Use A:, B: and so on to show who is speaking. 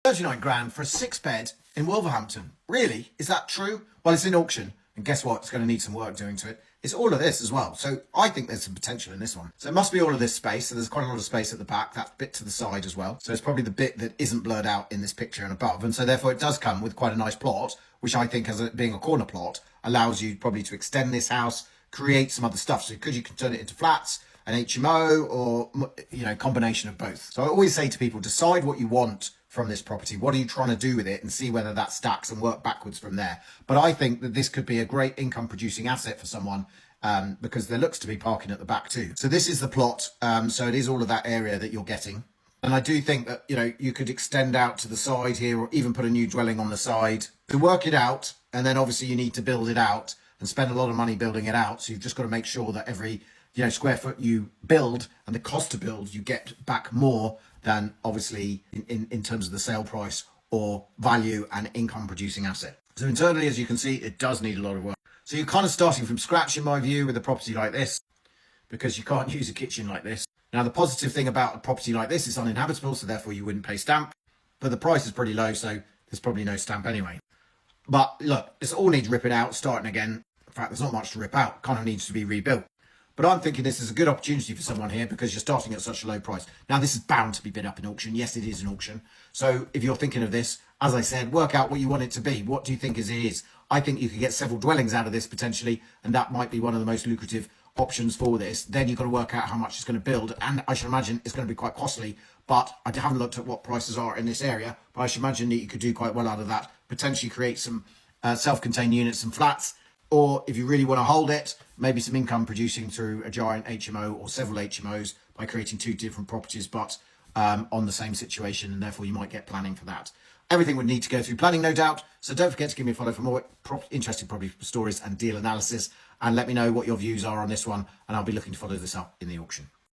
A: 39 grand for a 6-bed in Wolverhampton. Really? Is that true? Well, it's in auction. And guess what? It's going to need some work doing to it. It's all of this as well. So I think there's some potential in this one. So it must be all of this space. So there's quite a lot of space at the back, that bit to the side as well. So it's probably the bit that isn't blurred out in this picture and above. And so therefore it does come with quite a nice plot, which I think as being a corner plot allows you probably to extend this house, create some other stuff. So you can turn it into flats, an HMO, or, combination of both. So I always say to people, decide what you want from this property. What are you trying to do with it, and see whether that stacks and work backwards from there. But I think that this could be a great income producing asset for someone because there looks to be parking at the back too. So this is the plot. So it is all of that area that you're getting. And I do think that, you could extend out to the side here or even put a new dwelling on the side to work it out. And then obviously you need to build it out and spend a lot of money building it out. So you've just got to make sure that every square foot you build and the cost to build, you get back more than obviously in terms of the sale price or value and income producing asset. So internally, as you can see, it does need a lot of work. So you're kind of starting from scratch in my view with a property like this, because you can't use a kitchen like this. Now, the positive thing about a property like this is uninhabitable, so therefore you wouldn't pay stamp, but the price is pretty low, so there's probably no stamp anyway. But look, this all needs ripping out, starting again. In fact, there's not much to rip out, kind of needs to be rebuilt. But I'm thinking this is a good opportunity for someone here because you're starting at such a low price. Now, this is bound to be bid up in auction. Yes, it is an auction. So if you're thinking of this, as I said, work out what you want it to be. What do you think it is? I think you could get several dwellings out of this potentially, and that might be one of the most lucrative options for this. Then you've got to work out how much it's going to build, and I should imagine it's going to be quite costly, but I haven't looked at what prices are in this area, but I should imagine that you could do quite well out of that, potentially create some self-contained units and flats, or if you really want to hold it, maybe some income producing through a giant HMO or several HMOs by creating 2 different properties, but on the same situation, and therefore you might get planning for that. Everything would need to go through planning, no doubt. So don't forget to give me a follow for more interesting property stories and deal analysis, and let me know what your views are on this one, and I'll be looking to follow this up in the auction.